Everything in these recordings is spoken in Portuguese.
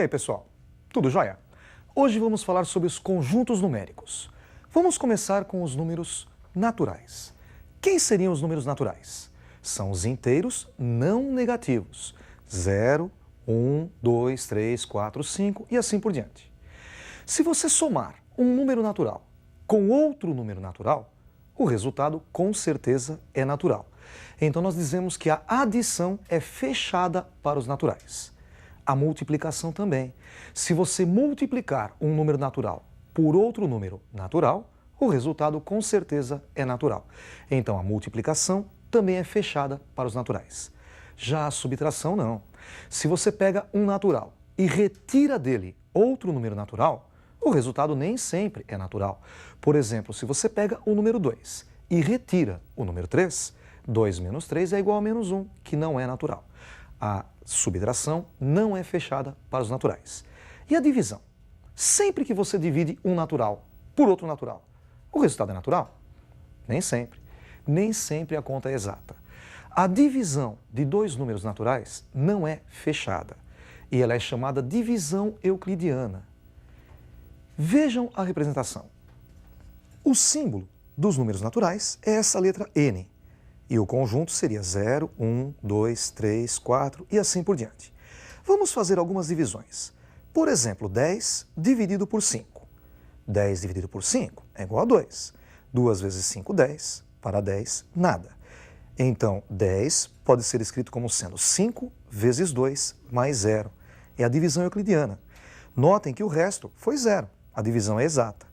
aí, pessoal? Tudo jóia? Hoje vamos falar sobre os conjuntos numéricos. Vamos começar com os números naturais. Quem seriam os números naturais? São os inteiros não negativos. 0, 1, 2, 3, 4, 5 e assim por diante. Se você somar um número natural com outro número natural, o resultado com certeza é natural. Então nós dizemos que a adição é fechada para os naturais. A multiplicação também. Se você multiplicar um número natural por outro número natural, o resultado com certeza é natural. Então a multiplicação também é fechada para os naturais. Já a subtração não. Se você pega um natural e retira dele outro número natural, o resultado nem sempre é natural. Por exemplo, se você pega o número 2 e retira o número 3, 2 menos 3 é igual a menos 1, que não é natural. A subtração não é fechada para os naturais. E a divisão? Sempre que você divide um natural por outro natural, o resultado é natural? Nem sempre. Nem sempre a conta é exata. A divisão de dois números naturais não é fechada. E ela é chamada divisão euclidiana. Vejam a representação. O símbolo dos números naturais é essa letra N. E o conjunto seria 0, 1, 2, 3, 4 e assim por diante. Vamos fazer algumas divisões. Por exemplo, 10 dividido por 5. 10 dividido por 5 é igual a 2. 2 vezes 5, 10. Para 10, nada. Então, 10 pode ser escrito como sendo 5 vezes 2 mais 0. É a divisão euclidiana. Notem que o resto foi 0. A divisão é exata.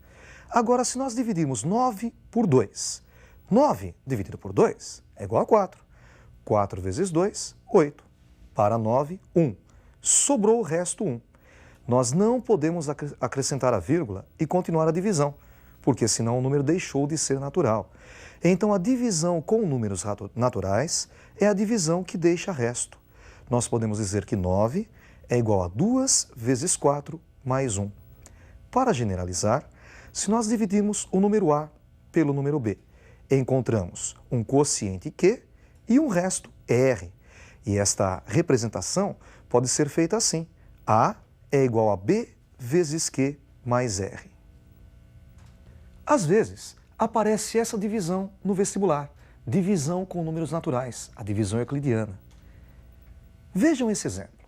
Agora, se nós dividirmos 9 por 2, 9 dividido por 2 é igual a 4. 4 vezes 2, 8. Para 9, 1. Sobrou o resto 1. Nós não podemos acrescentar a vírgula e continuar a divisão, porque senão o número deixou de ser natural. Então a divisão com números naturais é a divisão que deixa resto. Nós podemos dizer que 9 é igual a 2 vezes 4 mais 1. Para generalizar, se nós dividirmos o número A pelo número B, encontramos um quociente Q e um resto R. E esta representação pode ser feita assim. A é igual a B vezes Q mais R. Às vezes, aparece essa divisão no vestibular. Divisão com números naturais, a divisão euclidiana. Vejam esse exemplo.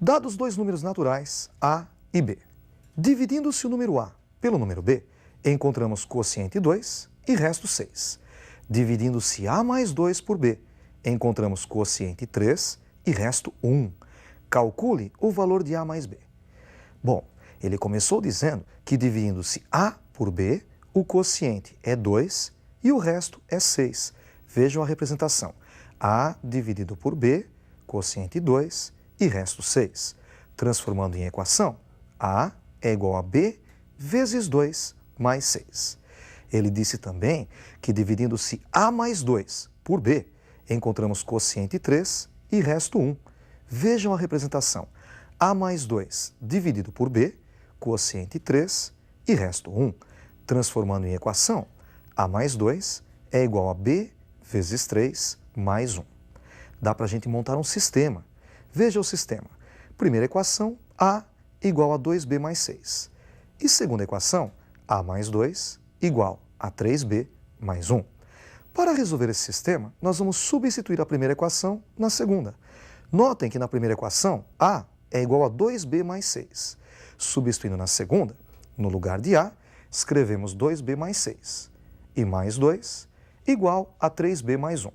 Dados dois números naturais, A e B. Dividindo-se o número A pelo número B, encontramos quociente 2 e resto 6. Dividindo-se A mais 2 por B, encontramos quociente 3 e resto 1. Calcule o valor de A mais B. Bom, ele começou dizendo que dividindo-se A por B, o quociente é 2 e o resto é 6. Vejam a representação. A dividido por B, quociente 2 e resto 6. Transformando em equação, A é igual a B vezes 2 mais 6. Ele disse também que dividindo-se A mais 2 por B, encontramos quociente 3 e resto 1. Vejam a representação. A mais 2 dividido por B, quociente 3 e resto 1. Transformando em equação, A mais 2 é igual a B vezes 3 mais 1. Dá para a gente montar um sistema. Veja o sistema. Primeira equação, A igual a 2B mais 6. E segunda equação, A mais 2 igual a 3B mais 1. Para resolver esse sistema, nós vamos substituir a primeira equação na segunda. Notem que na primeira equação, A é igual a 2B mais 6. Substituindo na segunda, no lugar de A, escrevemos 2B mais 6. E mais 2 igual a 3B mais 1.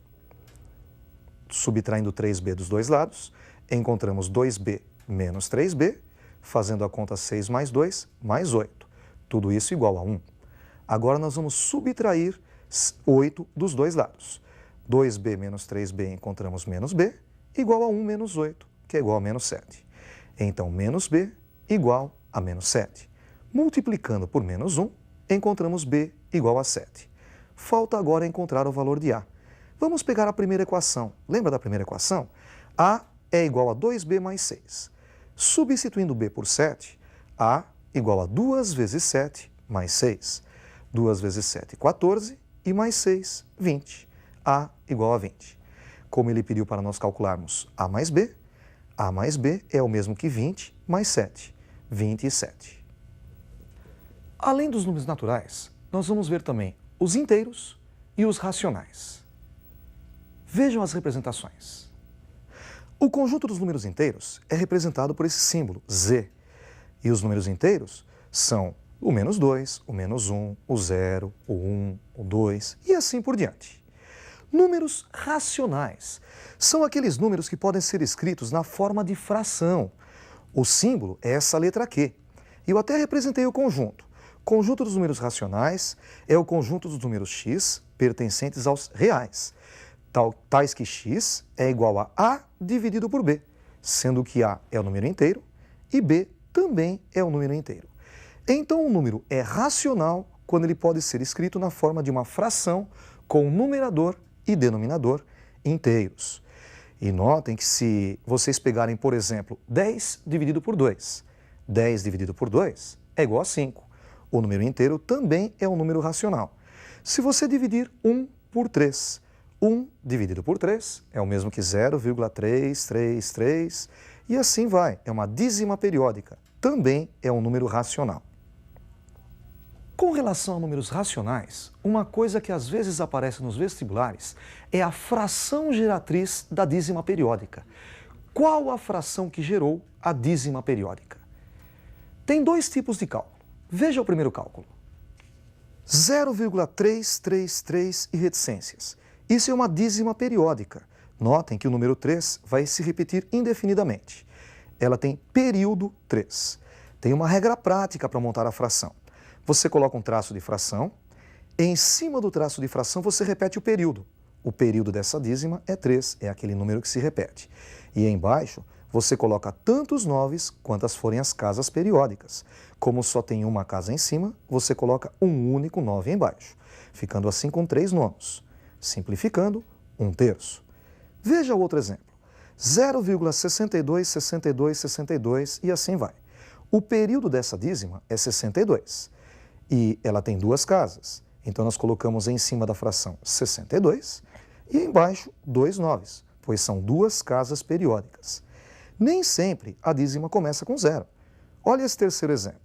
Subtraindo 3B dos dois lados, encontramos 2B menos 3B, fazendo a conta 6 mais 2, mais 8. Tudo isso igual a 1. Agora nós vamos subtrair 8 dos dois lados. 2B menos 3B encontramos menos B, igual a 1 menos 8, que é igual a menos 7. Então, menos B igual a menos 7. Multiplicando por menos 1, encontramos B igual a 7. Falta agora encontrar o valor de A. Vamos pegar a primeira equação. Lembra da primeira equação? A é igual a 2B mais 6. Substituindo B por 7, A igual a 2 vezes 7 mais 6. 2 vezes 7, 14, e mais 6, 20. A igual a 20. Como ele pediu para nós calcularmos A mais B, A mais B é o mesmo que 20 mais 7, 27. Além dos números naturais, nós vamos ver também os inteiros e os racionais. Vejam as representações. O conjunto dos números inteiros é representado por esse símbolo, Z. E os números inteiros são o menos 2, o menos 1, o 0, o 1, o 2 e assim por diante. Números racionais são aqueles números que podem ser escritos na forma de fração. O símbolo é essa letra Q. E eu até representei o conjunto. O conjunto dos números racionais é o conjunto dos números x pertencentes aos reais, tais que x é igual a dividido por b, sendo que a é o número inteiro e b também é o número inteiro. Então, o número é racional quando ele pode ser escrito na forma de uma fração com numerador e denominador inteiros. E notem que se vocês pegarem, por exemplo, 10 dividido por 2, 10 dividido por 2 é igual a 5. O número inteiro também é um número racional. Se você dividir 1 por 3, 1 dividido por 3 é o mesmo que 0,333 e assim vai. É uma dízima periódica. Também é um número racional. Com relação a números racionais, uma coisa que às vezes aparece nos vestibulares é a fração geratriz da dízima periódica. Qual a fração que gerou a dízima periódica? Tem dois tipos de cálculo. Veja o primeiro cálculo. 0,333 e reticências. Isso é uma dízima periódica. Notem que o número 3 vai se repetir indefinidamente. Ela tem período 3. Tem uma regra prática para montar a fração. Você coloca um traço de fração, em cima do traço de fração você repete o período. O período dessa dízima é 3, é aquele número que se repete. E embaixo você coloca tantos noves quantas forem as casas periódicas. Como só tem uma casa em cima, você coloca um único 9 embaixo, ficando assim com 3 nonos. Simplificando, 1/3. Veja o outro exemplo. 0,626262 e assim vai. O período dessa dízima é 62 e ela tem duas casas. Então nós colocamos em cima da fração 62 e embaixo 2 noves, pois são duas casas periódicas. Nem sempre a dízima começa com 0. Olha esse terceiro exemplo.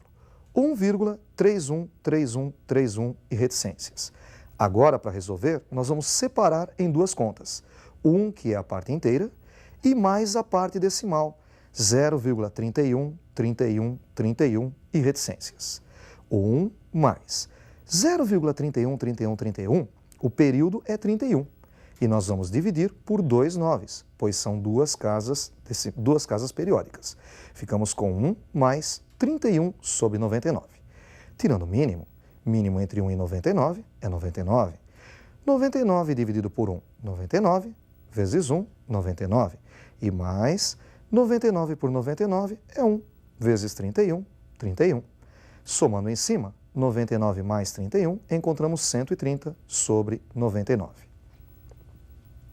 1,313131 e reticências. Agora, para resolver, nós vamos separar em duas contas. 1, que é a parte inteira, e mais a parte decimal, 0,313131 e reticências. O 1 mais 0,313131, o período é 31. E nós vamos dividir por 2 noves, pois são duas casas periódicas. Ficamos com 1 mais 31 sobre 99. Tirando o mínimo, mínimo entre 1 e 99 é 99. 99 dividido por 1, 99, vezes 1, 99. E mais 99 por 99 é 1, vezes 31, 31. Somando em cima, 99 mais 31, encontramos 130 sobre 99.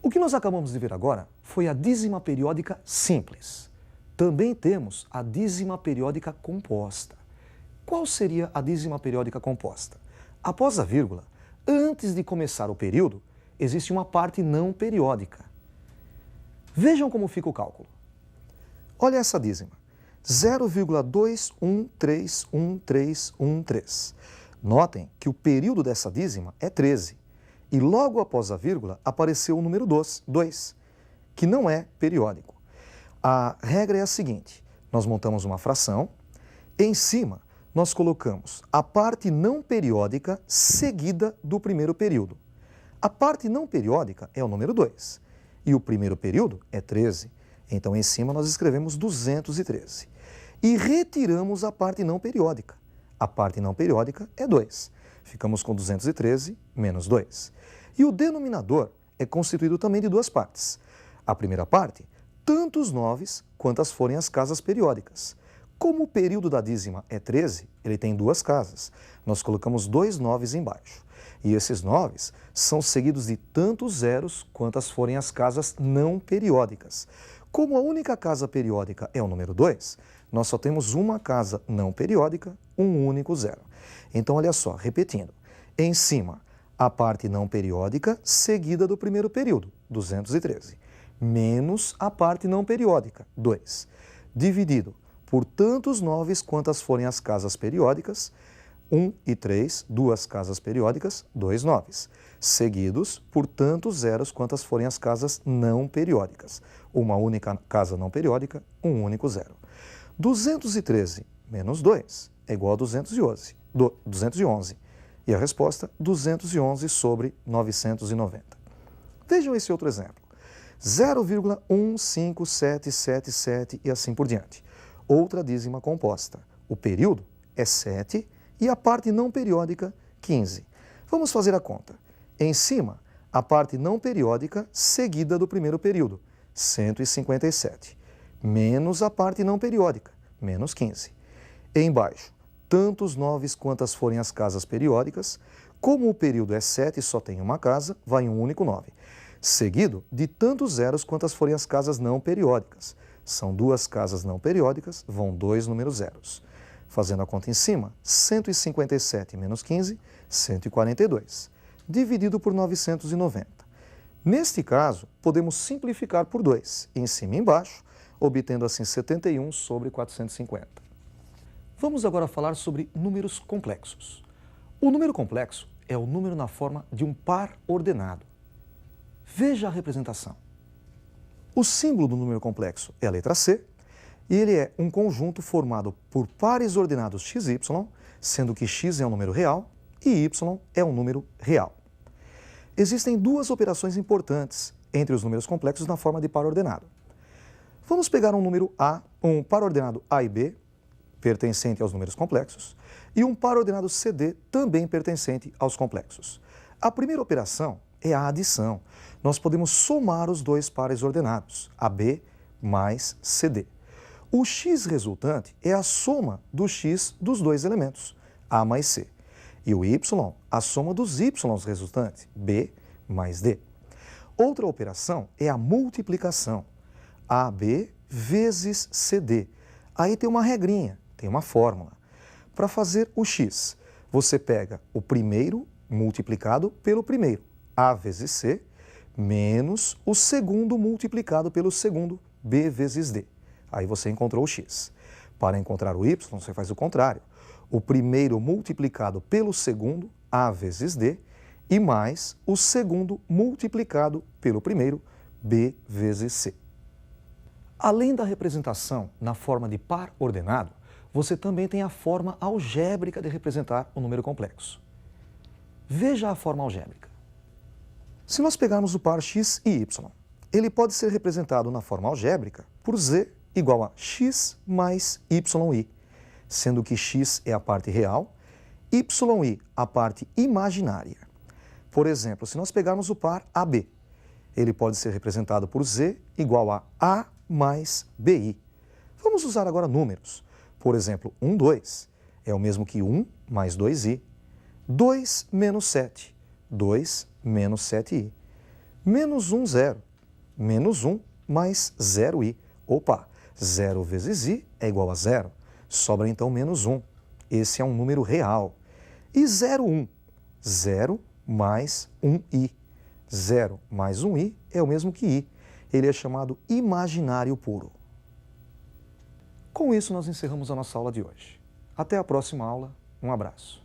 O que nós acabamos de ver agora foi a dízima periódica simples. Também temos a dízima periódica composta. Qual seria a dízima periódica composta? Após a vírgula, antes de começar o período, existe uma parte não periódica. Vejam como fica o cálculo. Olha essa dízima. 0,21311313. Notem que o período dessa dízima é 13. E logo após a vírgula apareceu o número 2, que não é periódico. A regra é a seguinte, nós montamos uma fração, em cima nós colocamos a parte não periódica seguida do primeiro período. A parte não periódica é o número 2 e o primeiro período é 13. Então, em cima nós escrevemos 213. E retiramos a parte não periódica. A parte não periódica é 2. Ficamos com 213 menos 2. E o denominador é constituído também de duas partes. A primeira parte, tantos noves quantas forem as casas periódicas. Como o período da dízima é 13, ele tem duas casas. Nós colocamos 2 noves embaixo. E esses noves são seguidos de tantos zeros quantas forem as casas não periódicas. Como a única casa periódica é o número 2, nós só temos uma casa não periódica, um único zero. Então, olha só, repetindo. Em cima, a parte não periódica seguida do primeiro período, 213. menos a parte não periódica, 2, dividido por tantos 9 quantas forem as casas periódicas, 1 e 3, duas casas periódicas, 2 9, seguidos por tantos zeros quantas forem as casas não periódicas, uma única casa não periódica, um único zero. 213 menos 2 é igual a 211. E a resposta, 211 sobre 990. Vejam esse outro exemplo. 0,15777 e assim por diante. Outra dízima composta. O período é 7 e a parte não periódica, 15. Vamos fazer a conta. Em cima, a parte não periódica seguida do primeiro período, 157, menos a parte não periódica, menos 15. Embaixo, tantos 9 quantas forem as casas periódicas, como o período é 7 e só tem uma casa, vai um único 9. Seguido de tantos zeros quantas forem as casas não periódicas. São duas casas não periódicas, vão 2 números zeros. Fazendo a conta em cima, 157 menos 15, 142, dividido por 990. Neste caso, podemos simplificar por 2, em cima e embaixo, obtendo assim 71 sobre 450. Vamos agora falar sobre números complexos. O número complexo é o número na forma de um par ordenado. Veja a representação. O símbolo do número complexo é a letra C, e ele é um conjunto formado por pares ordenados x e y, sendo que x é um número real e y é um número real. Existem duas operações importantes entre os números complexos na forma de par ordenado. Vamos pegar um número A, um par ordenado A e B, pertencente aos números complexos, e um par ordenado CD, também pertencente aos complexos. A primeira operação é a adição. Nós podemos somar os dois pares ordenados, AB mais CD. O x resultante é a soma do x dos dois elementos, A mais C. E o y, a soma dos y resultantes, B mais D. Outra operação é a multiplicação, AB vezes CD. Aí tem uma regrinha, tem uma fórmula. Para fazer o x, você pega o primeiro multiplicado pelo primeiro, A vezes C, menos o segundo multiplicado pelo segundo, B vezes D. Aí você encontrou o x. Para encontrar o y, você faz o contrário. O primeiro multiplicado pelo segundo, A vezes D, e mais o segundo multiplicado pelo primeiro, B vezes C. Além da representação na forma de par ordenado, você também tem a forma algébrica de representar o número complexo. Veja a forma algébrica. Se nós pegarmos o par x e y, ele pode ser representado na forma algébrica por z igual a x mais yi, sendo que x é a parte real, yi a parte imaginária. Por exemplo, se nós pegarmos o par AB, ele pode ser representado por z igual a mais bi. Vamos usar agora números. Por exemplo, 1, 2 é o mesmo que 1 mais 2i. 2 menos 7, 2 menos 7i. Menos 1, 0. Menos 1 mais 0i. Opa, 0 vezes i é igual a 0. Sobra então menos 1. Esse é um número real. E 0, 1. 0 mais 1i. 0 mais 1i é o mesmo que i. Ele é chamado imaginário puro. Com isso, nós encerramos a nossa aula de hoje. Até a próxima aula. Um abraço.